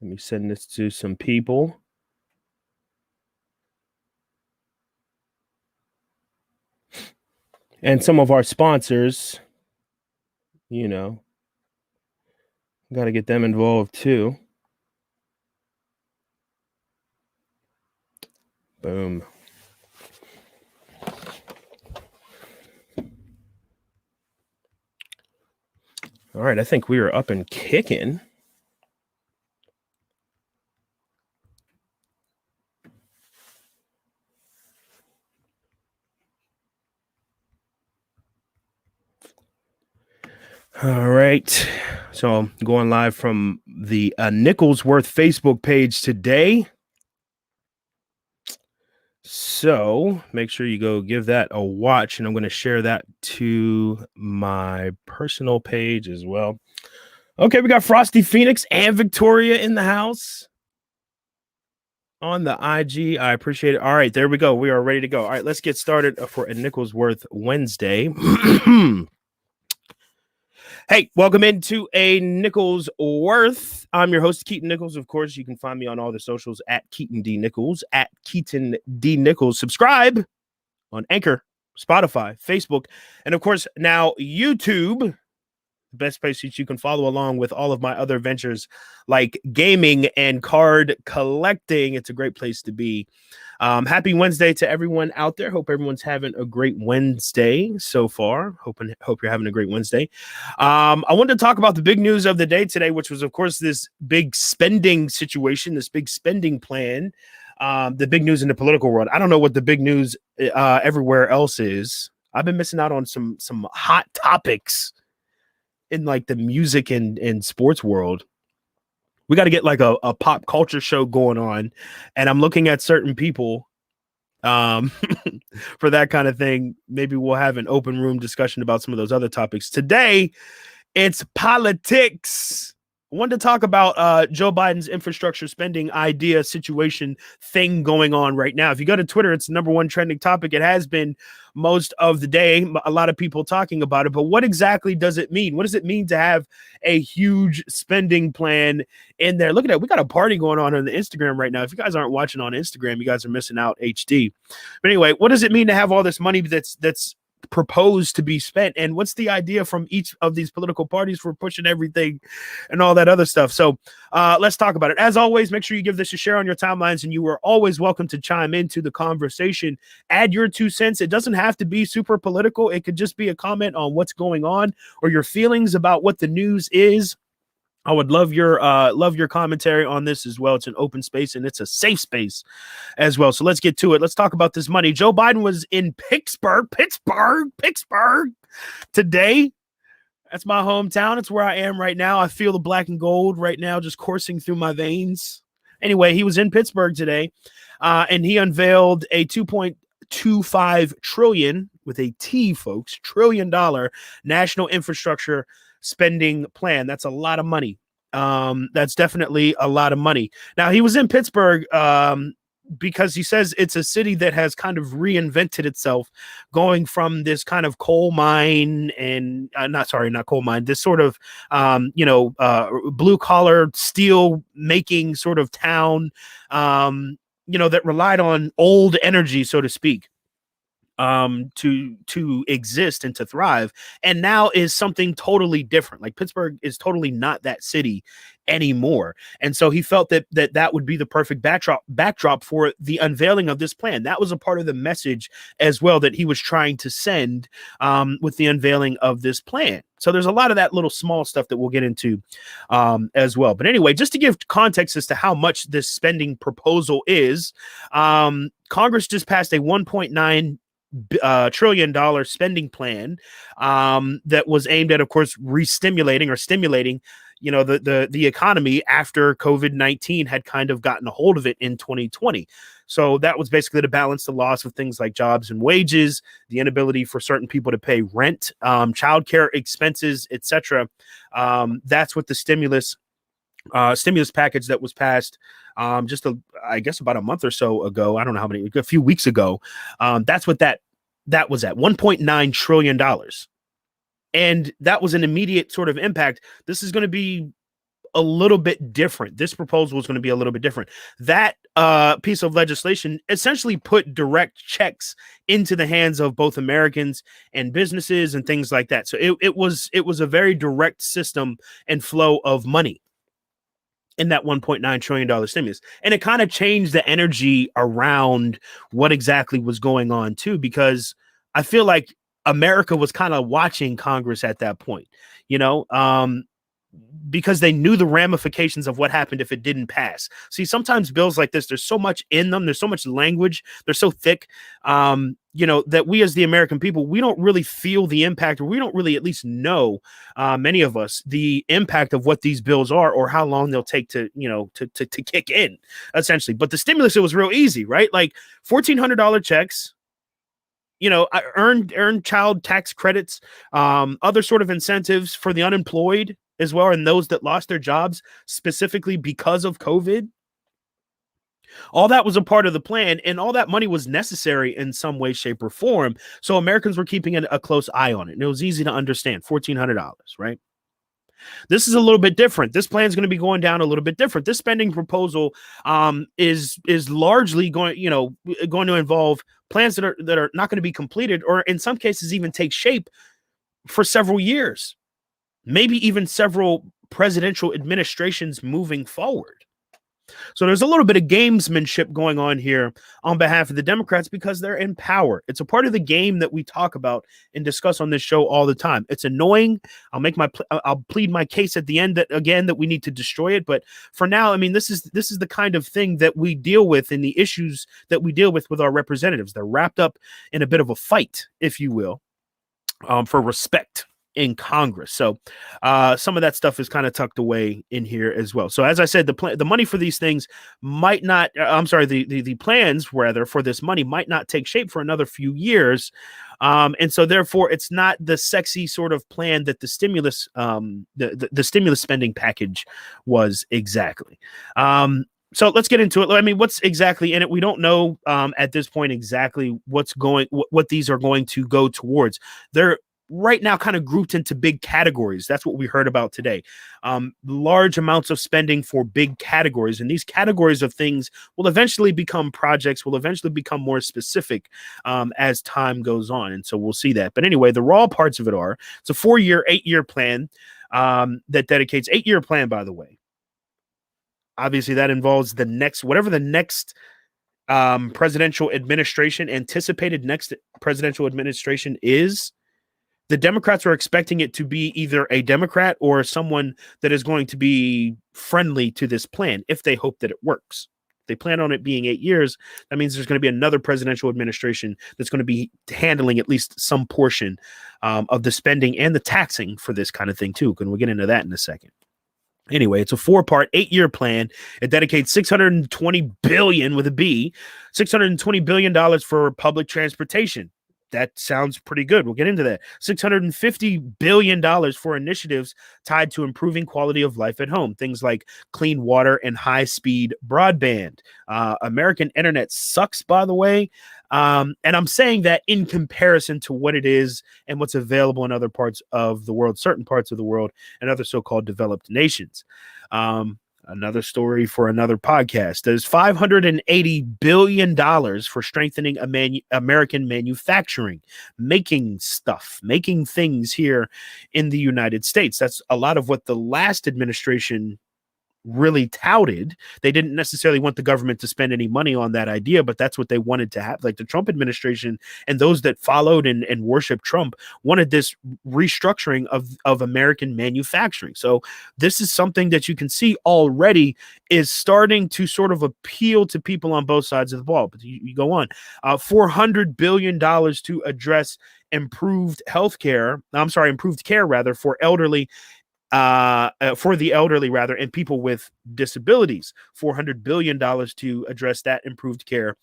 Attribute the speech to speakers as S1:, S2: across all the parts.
S1: Let me send this to some people. And some of our sponsors, got to get them involved too. Boom. All right, I think we are up and kicking. All right, so I'm going live from the Nichols Worth Facebook page today. So make sure you go give that a watch, and I'm going to share that to my personal page as well. Okay, we got Frosty Phoenix and Victoria in the house on the IG. I appreciate it. All right, there we go. We are ready to go. All right, let's get started for a Nichols Worth Wednesday. Hey, welcome into a Nichols Worth. I'm your host, Keaton Nichols. Of course, you can find me on all the socials at Keaton D. Nichols, at Keaton D. Nichols. Subscribe on Anchor, Spotify, Facebook, and of course, now YouTube. Best place that you can follow along with all of my other ventures like gaming and card collecting. It's a great place to be. Happy Wednesday to everyone out there. Hope everyone's having a great Wednesday so far. Hope you're having a great Wednesday. I wanted to talk about the big news of the day today, which was, of course, this big spending situation, this big spending plan. The big news in the political world. I don't know what the big news everywhere else is. I've been missing out on some hot topics in like the music and sports world. We got to get like a pop culture show going on, and I'm looking at certain people for that kind of thing. Maybe we'll have an open room discussion about some of those other topics. Today, it's politics. I wanted to talk about Joe Biden's infrastructure spending idea situation thing going on right now. If you go to Twitter, it's the number one trending topic. It has been most of the day. A lot of people talking about it. But what exactly does it mean? What does it mean to have a huge spending plan in there? Look at that. We got a party going on the Instagram right now. If you guys aren't watching on Instagram, you guys are missing out HD. But anyway, what does it mean to have all this money that's proposed to be spent, and what's the idea from each of these political parties for pushing everything and all that other stuff? So let's talk about it. As always, make sure you give this a share on your timelines, and you are always welcome to chime into the conversation. Add your 2 cents. It doesn't have to be super political. It could just be a comment on what's going on or your feelings about what the news is. I would love your commentary on this as well. It's an open space and it's a safe space as well. So let's get to it. Let's talk about this money. Joe Biden was in Pittsburgh today. That's my hometown. It's where I am right now. I feel the black and gold right now just coursing through my veins. Anyway, he was in Pittsburgh today, and he unveiled a $2.25 trillion, with a T, folks, $1 trillion national infrastructure spending plan. That's a lot of money. That's definitely a lot of money. Now, he was in Pittsburgh because he says it's a city that has kind of reinvented itself, going from this kind of coal mine and not coal mine, this sort of blue collar steel making sort of town, that relied on old energy, so to speak, to exist and to thrive, and now is something totally different. Like, Pittsburgh is totally not that city anymore, and so he felt that would be the perfect backdrop for the unveiling of this plan. That was a part of the message as well that he was trying to send with the unveiling of this plan. So there's a lot of that little small stuff that we'll get into as well. But anyway, just to give context as to how much this spending proposal is, Congress just passed a $1.9 trillion spending plan that was aimed at, of course, stimulating the economy after COVID-19 had kind of gotten a hold of it in 2020. So that was basically to balance the loss of things like jobs and wages, the inability for certain people to pay rent, childcare expenses, etc. That's what the stimulus package that was passed I guess about a month or so ago. I don't know a few weeks ago. That's what that was at $1.9 trillion. And that was an immediate sort of impact. This is going to be a little bit different. This proposal was going to be a little bit different. That piece of legislation essentially put direct checks into the hands of both Americans and businesses and things like that. So it was a very direct system and flow of money in that $1.9 trillion stimulus. And it kind of changed the energy around what exactly was going on too, because I feel like America was kind of watching Congress at that point, you know, because they knew the ramifications of what happened if it didn't pass. See, sometimes bills like this, there's so much in them, there's so much language, they're so thick, you know, that we as the American people, we don't really feel the impact, or we don't really at least know, many of us, the impact of what these bills are or how long they'll take to, you know, to kick in, essentially. But the stimulus, it was real easy, right? Like $1,400 checks, you know, earned child tax credits, other sort of incentives for the unemployed as well, and those that lost their jobs specifically because of COVID. All that was a part of the plan, and all that money was necessary in some way, shape, or form. So Americans were keeping a close eye on it, and it was easy to understand. $1,400, right? This is a little bit different. This plan is going to be going down a little bit different. This spending proposal is largely going to involve plans that are not going to be completed, or in some cases even take shape for several years, maybe even several presidential administrations moving forward. So there's a little bit of gamesmanship going on here on behalf of the Democrats because they're in power. It's a part of the game that we talk about and discuss on this show all the time. It's annoying. I'll plead my case at the end that we need to destroy it. But for now, I mean, this is the kind of thing that we deal with in the issues that we deal with our representatives. They're wrapped up in a bit of a fight, if you will, for respect in Congress. So some of that stuff is kind of tucked away in here as well. So as I said, the money for these things might not, the plans rather for this money might not take shape for another few years. And so therefore it's not the sexy sort of plan that the stimulus, the stimulus spending package was exactly. So let's get into it. I mean, what's exactly in it? We don't know at this point exactly what these are going to go towards. They're right now kind of grouped into big categories. That's what we heard about today. Large amounts of spending for big categories. And these categories of things will eventually become projects, will eventually become more specific as time goes on. And so we'll see that. But anyway, the raw parts of it are, it's a 4-year, 8-year plan that dedicates 8-year plan, by the way. Obviously, that involves whatever the next presidential administration, anticipated next presidential administration is. The Democrats are expecting it to be either a Democrat or someone that is going to be friendly to this plan if they hope that it works. They plan on it being 8 years. That means there's going to be another presidential administration that's going to be handling at least some portion of the spending and the taxing for this kind of thing too. And we'll get into that in a second. Anyway, it's a 4-part, 8-year plan. It dedicates $620 billion with a B, $620 billion for public transportation. That sounds pretty good. We'll get into that. $650 billion for initiatives tied to improving quality of life at home. Things like clean water and high-speed broadband. American internet sucks, by the way. And I'm saying that in comparison to what it is and what's available in other parts of the world, certain parts of the world, and other so-called developed nations. Another story for another podcast. There's $580 billion for strengthening American manufacturing, making things here in the United States. That's a lot of what the last administration really touted. They didn't necessarily want the government to spend any money on that idea, but that's what they wanted to have. Like the Trump administration and those that followed and worshiped Trump wanted this restructuring of American manufacturing. So this is something that you can see already is starting to sort of appeal to people on both sides of the ball. But you go on. $400 billion to address improved care for elderly for the elderly rather, and people with disabilities. $400 billion to address that improved care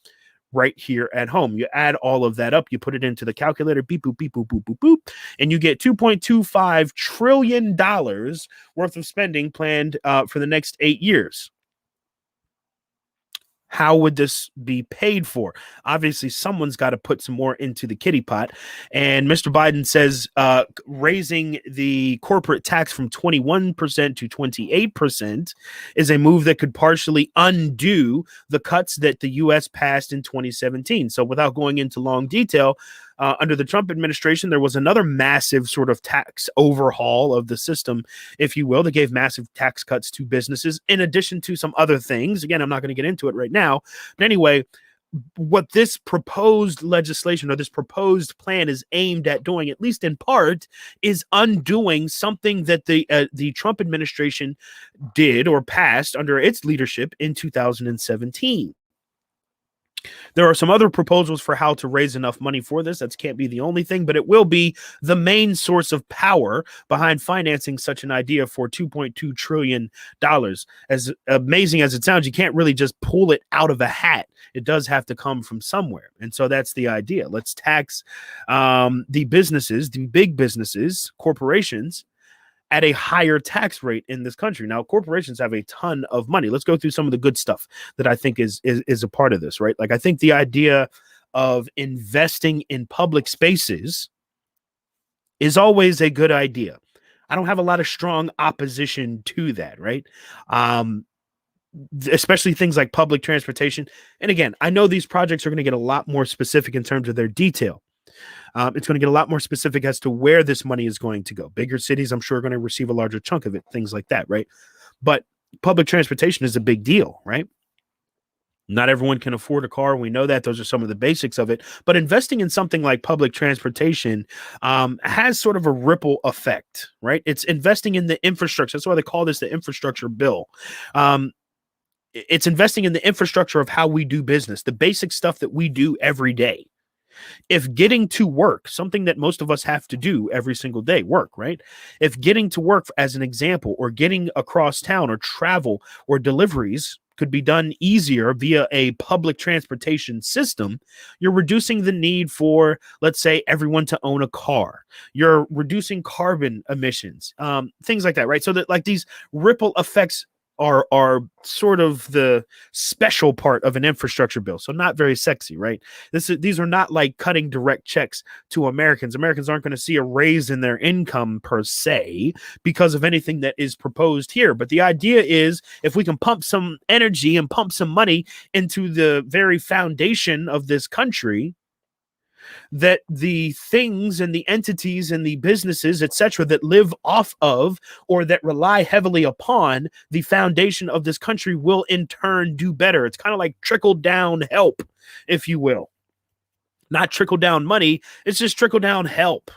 S1: right here at home. You add all of that up, you put it into the calculator, beep, boop, beep, boop, boop, boop, boop, and you get $2.25 trillion worth of spending planned for the next 8 years. How would this be paid for? Obviously, someone's got to put some more into the kitty pot. And Mr. Biden says raising the corporate tax from 21% to 28% is a move that could partially undo the cuts that the U.S. passed in 2017. So, without going into long detail, under the Trump administration, there was another massive sort of tax overhaul of the system, if you will, that gave massive tax cuts to businesses, in addition to some other things. Again, I'm not going to get into it right now. But anyway, what this proposed legislation or this proposed plan is aimed at doing, at least in part, is undoing something that the Trump administration did or passed under its leadership in 2017. There are some other proposals for how to raise enough money for this. That can't be the only thing, but it will be the main source of power behind financing such an idea for $2.2 trillion. As amazing as it sounds, you can't really just pull it out of a hat. It does have to come from somewhere. And so that's the idea. Let's tax the businesses, the big businesses, corporations, at a higher tax rate in this country. Now, corporations have a ton of money. Let's go through some of the good stuff that I think is a part of this, right? Like, I think the idea of investing in public spaces is always a good idea. I don't have a lot of strong opposition to that, right? Especially things like public transportation. And again, I know these projects are going to get a lot more specific in terms of their detail. It's going to get a lot more specific as to where this money is going to go. Bigger cities, I'm sure, are going to receive a larger chunk of it, things like that, right? But public transportation is a big deal, right? Not everyone can afford a car. We know that. Those are some of the basics of it. But investing in something like public transportation has sort of a ripple effect, right? It's investing in the infrastructure. That's why they call this the infrastructure bill. It's investing in the infrastructure of how we do business, the basic stuff that we do every day. If getting to work, something that most of us have to do every single day, work, right? If getting to work, as an example, or getting across town or travel or deliveries could be done easier via a public transportation system, you're reducing the need for, let's say, everyone to own a car. You're reducing carbon emissions, things like that, right? So that, like, these ripple effects are sort of the special part of an infrastructure bill. So not very sexy, right? These are not like cutting direct checks to Americans. Americans aren't going to see a raise in their income per se because of anything that is proposed here. But the idea is, if we can pump some energy and pump some money into the very foundation of this country, that the things and the entities and the businesses, etc., that live off of or that rely heavily upon the foundation of this country will in turn do better. It's kind of like trickle down help, if you will. Not trickle down money, it's just trickle down help.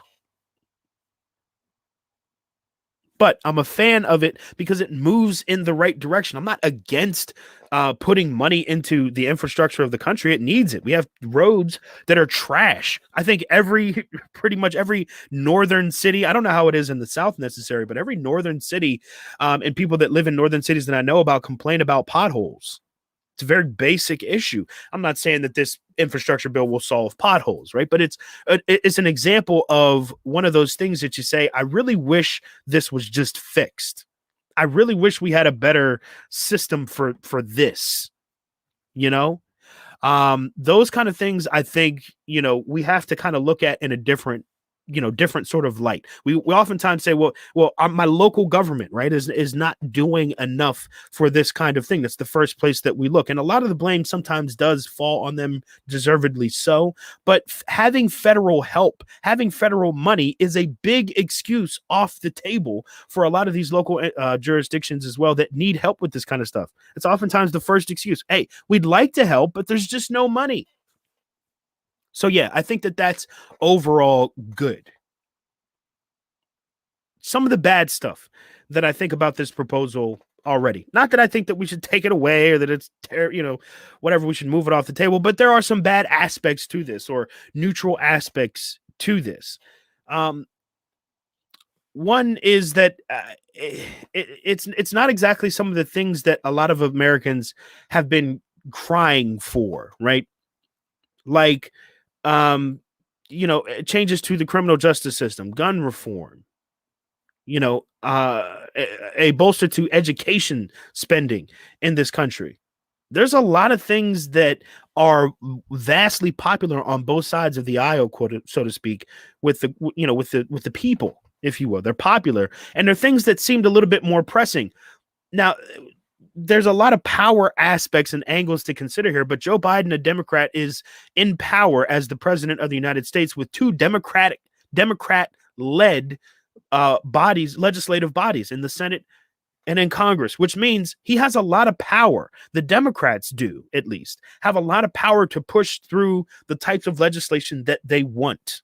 S1: But I'm a fan of it because it moves in the right direction. I'm not against putting money into the infrastructure of the country. It needs it. We have roads that are trash. I think pretty much every northern city, I don't know how it is in the South necessarily, but every northern city and people that live in northern cities that I know about complain about potholes. It's a very basic issue. I'm not saying that this infrastructure bill will solve potholes, right? But it's an example of one of those things that you say, I really wish this was just fixed. I really wish we had a better system for this, you know? Those kind of things, I think, we have to kind of look at in a different sort of light. We oftentimes say, well, my local government, right, is not doing enough for this kind of thing. That's the first place that we look. And a lot of the blame sometimes does fall on them, deservedly so. But having federal help, having federal money is a big excuse off the table for a lot of these local jurisdictions as well that need help with this kind of stuff. It's oftentimes the first excuse. Hey, we'd like to help, but there's just no money. So, yeah, I think that that's overall good. Some of the bad stuff that I think about this proposal already, not that I think that we should take it away or that it's, whatever, we should move it off the table, but there are some bad aspects to this or neutral aspects to this. One is that it's not exactly some of the things that a lot of Americans have been crying for, right? Like, changes to the criminal justice system, gun reform, a bolster to education spending in this country. There's a lot of things that are vastly popular on both sides of the aisle, quote, so to speak, with the with the people, if you will. They're popular, and they're things that seemed a little bit more pressing. Now, there's a lot of power aspects and angles to consider here, but Joe Biden, a Democrat, is in power as the president of the United States with two Democrat-led bodies, legislative bodies in the Senate and in Congress, which means he has a lot of power. The Democrats do, at least, have a lot of power to push through the types of legislation that they want.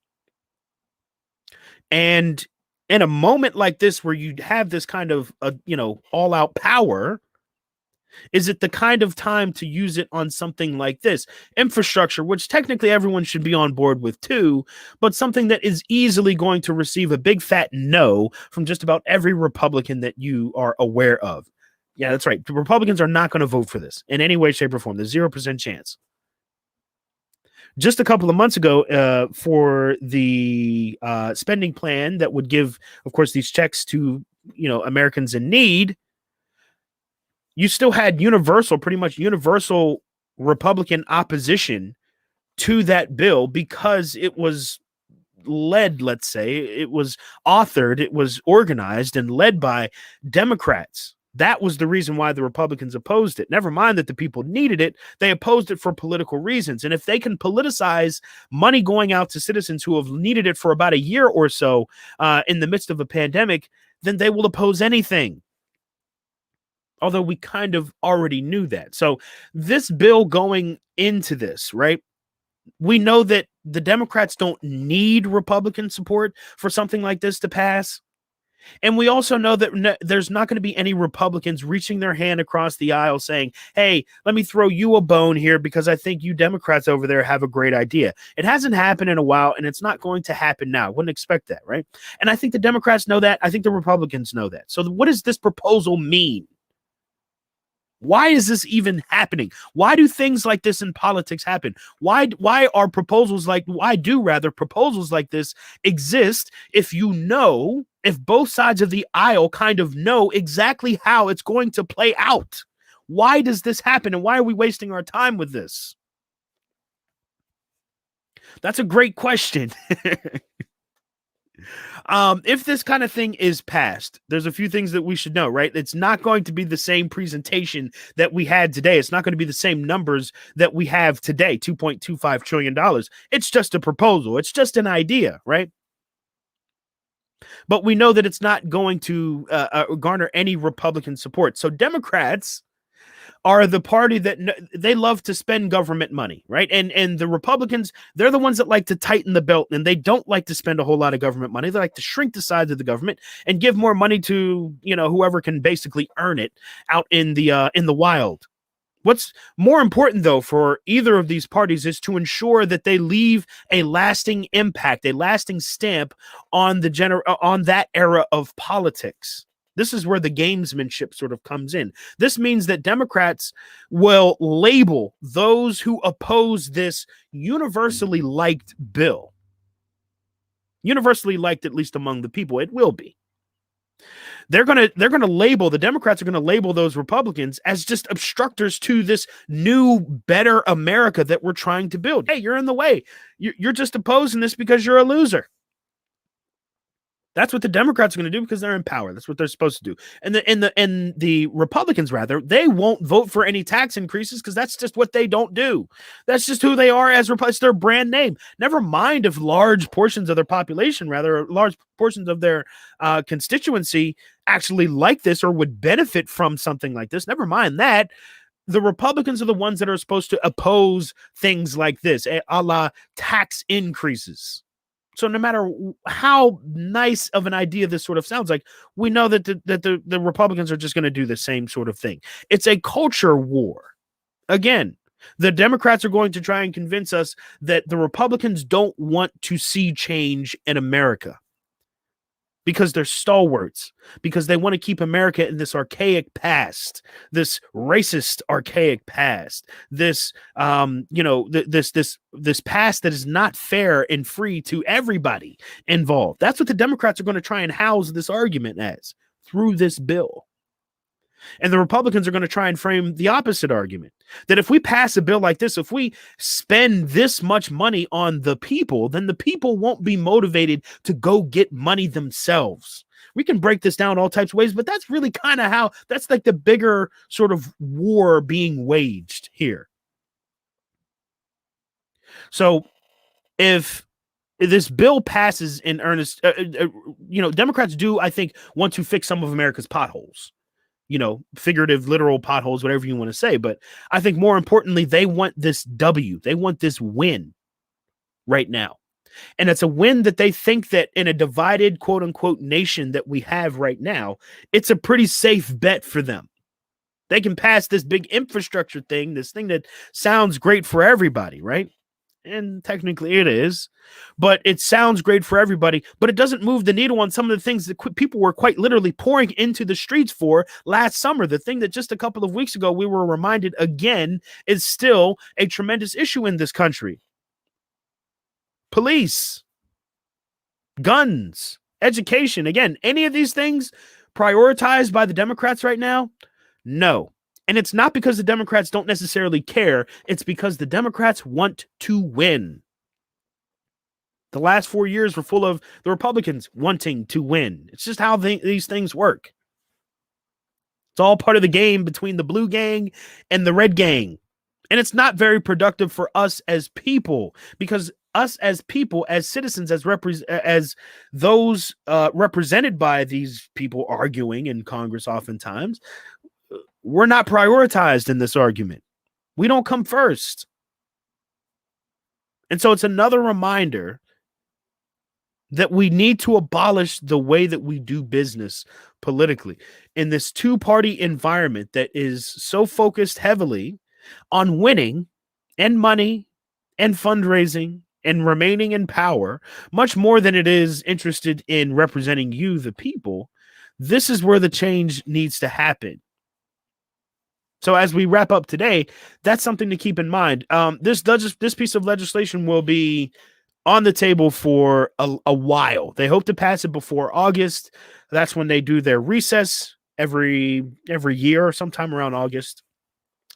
S1: And in a moment like this, where you have this kind of, all out power, is it the kind of time to use it on something like this? Infrastructure, which technically everyone should be on board with too, but something that is easily going to receive a big fat no from just about every Republican that you are aware of. Yeah, that's right. The Republicans are not going to vote for this in any way, shape, or form. There's 0% chance. Just a couple of months ago, for the spending plan that would give, of course, these checks to Americans in need, you still had pretty much universal Republican opposition to that bill because it was led, let's say, it was authored, it was organized and led by Democrats. That was the reason why the Republicans opposed it. Never mind that the people needed it. They opposed it for political reasons. And if they can politicize money going out to citizens who have needed it for about a year or so in the midst of a pandemic, then they will oppose anything. Although we kind of already knew that. So this bill going into this, right? We know that the Democrats don't need Republican support for something like this to pass. And we also know that there's not going to be any Republicans reaching their hand across the aisle saying, hey, let me throw you a bone here because I think you Democrats over there have a great idea. It hasn't happened in a while, and it's not going to happen now. I wouldn't expect that, right? And I think the Democrats know that. I think the Republicans know that. So what does this proposal mean? Why is this even happening? Why do things like this in politics happen? Why do proposals like this exist if both sides of the aisle kind of know exactly how it's going to play out? Why does this happen, and why are we wasting our time with this? That's a great question. If this kind of thing is passed, there's a few things that we should know, right? It's not going to be the same presentation that we had today. It's not going to be the same numbers that we have today, $2.25 trillion. It's just a proposal. It's just an idea, right? But we know that it's not going to garner any Republican support. So Democrats are the party that they love to spend government money, right? And the Republicans, they're the ones that like to tighten the belt, and they don't like to spend a whole lot of government money. They like to shrink the size of the government and give more money to, whoever can basically earn it out in the wild. What's more important, though, for either of these parties is to ensure that they leave a lasting impact, a lasting stamp on on that era of politics. This is where the gamesmanship sort of comes in. This means that Democrats will label those who oppose this universally liked bill. Universally liked, at least among the people. It will be. The Democrats are going to label those Republicans as just obstructors to this new, better America that we're trying to build. Hey, you're in the way. You're just opposing this because you're a loser. That's what the Democrats are going to do because they're in power. That's what they're supposed to do. And the Republicans, rather, they won't vote for any tax increases because that's just what they don't do. That's just who they are as Republicans. It's their brand name. Never mind if large portions of their population, rather, large portions of their constituency actually like this or would benefit from something like this. Never mind that. The Republicans are the ones that are supposed to oppose things like this, a la tax increases. So no matter how nice of an idea this sort of sounds like, we know that the Republicans are just going to do the same sort of thing. It's a culture war. Again, the Democrats are going to try and convince us that the Republicans don't want to see change in America because they're stalwarts, because they want to keep America in this archaic past, this racist archaic past, this this past that is not fair and free to everybody involved. That's what the Democrats are going to try and house this argument as through this bill. And the Republicans are going to try and frame the opposite argument that if we pass a bill like this, if we spend this much money on the people, then the people won't be motivated to go get money themselves. We can break this down all types of ways, but that's really kind of how that's like the bigger sort of war being waged here. So if this bill passes in earnest, Democrats do, I think, want to fix some of America's potholes. Figurative, literal potholes, whatever you want to say. But I think more importantly, they want this W. They want this win right now. And it's a win that they think that in a divided, quote unquote, nation that we have right now, it's a pretty safe bet for them. They can pass this big infrastructure thing, this thing that sounds great for everybody, right? And technically it is, but it sounds great for everybody, but it doesn't move the needle on some of the things that people were quite literally pouring into the streets for last summer. The thing that just a couple of weeks ago we were reminded again is still a tremendous issue in this country. Police, guns, education. Again, any of these things prioritized by the Democrats right now? No. And it's not because the Democrats don't necessarily care. It's because the Democrats want to win. The last 4 years were full of the Republicans wanting to win. It's just how these things work. It's all part of the game between the blue gang and the red gang. And it's not very productive for us as people, because us as people, as citizens, as those represented by these people arguing in Congress oftentimes, we're not prioritized in this argument. We don't come first. And so it's another reminder that we need to abolish the way that we do business politically in this two-party environment that is so focused heavily on winning and money and fundraising and remaining in power, much more than it is interested in representing you, the people. This is where the change needs to happen. So as we wrap up today, that's something to keep in mind. This piece of legislation will be on the table for a while. They hope to pass it before August. That's when they do their recess every year or sometime around August.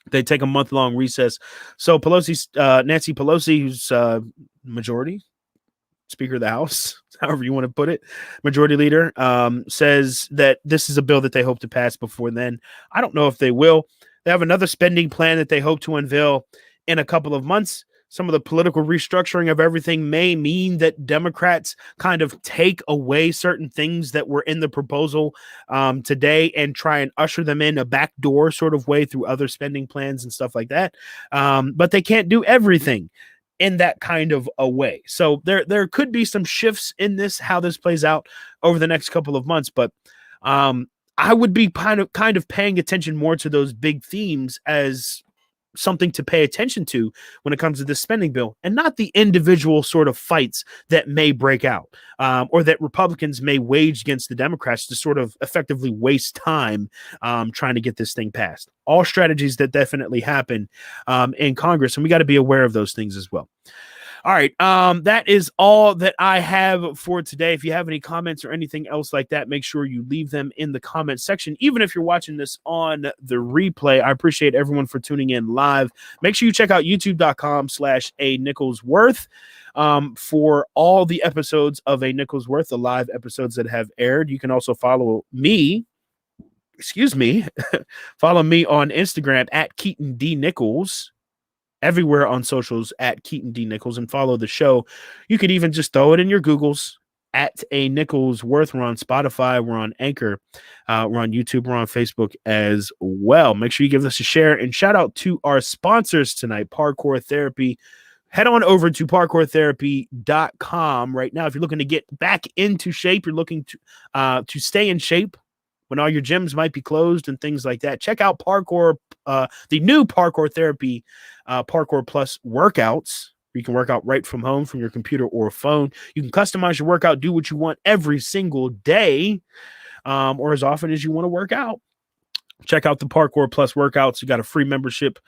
S1: They take a month-long recess. So Nancy Pelosi, who's majority Speaker of the House, however you want to put it, Majority Leader, says that this is a bill that they hope to pass before then. I don't know if they will. They have another spending plan that they hope to unveil in a couple of months. Some of the political restructuring of everything may mean that Democrats kind of take away certain things that were in the proposal today and try and usher them in a backdoor sort of way through other spending plans and stuff like that. But they can't do everything in that kind of a way. So there could be some shifts in this, how this plays out over the next couple of months. But I would be kind of paying attention more to those big themes as something to pay attention to when it comes to this spending bill, and not the individual sort of fights that may break out or that Republicans may wage against the Democrats to sort of effectively waste time trying to get this thing passed. All strategies that definitely happen in Congress, and we got to be aware of those things as well. All right. That is all that I have for today. If you have any comments or anything else like that, make sure you leave them in the comment section. Even if you're watching this on the replay, I appreciate everyone for tuning in live. Make sure you check out youtube.com/A Nicholsworth for all the episodes of A Nicholsworth, the live episodes that have aired. You can also follow me. Follow me on Instagram at Keaton D. Nichols. Everywhere on socials at Keaton D. Nichols, and follow the show. You could even just throw it in your Googles at A Nicholsworth. We're on Spotify. We're on Anchor. We're on YouTube. We're on Facebook as well. Make sure you give us a share, and shout out to our sponsors tonight, Parkour Therapy. Head on over to parkourtherapy.com right now. If you're looking to get back into shape, you're looking to stay in shape when all your gyms might be closed and things like that, check out Parkour, the new Parkour Therapy, Parkour Plus workouts. You can work out right from home from your computer or phone. You can customize your workout, do what you want every single day, or as often as you want to work out. Check out the Parkour Plus workouts. You got a free membership,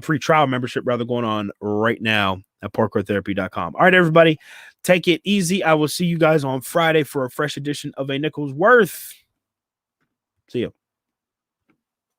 S1: free trial membership rather, going on right now at parkourtherapy.com. All right, everybody, take it easy. I will see you guys on Friday for a fresh edition of A Nicholsworth. See you.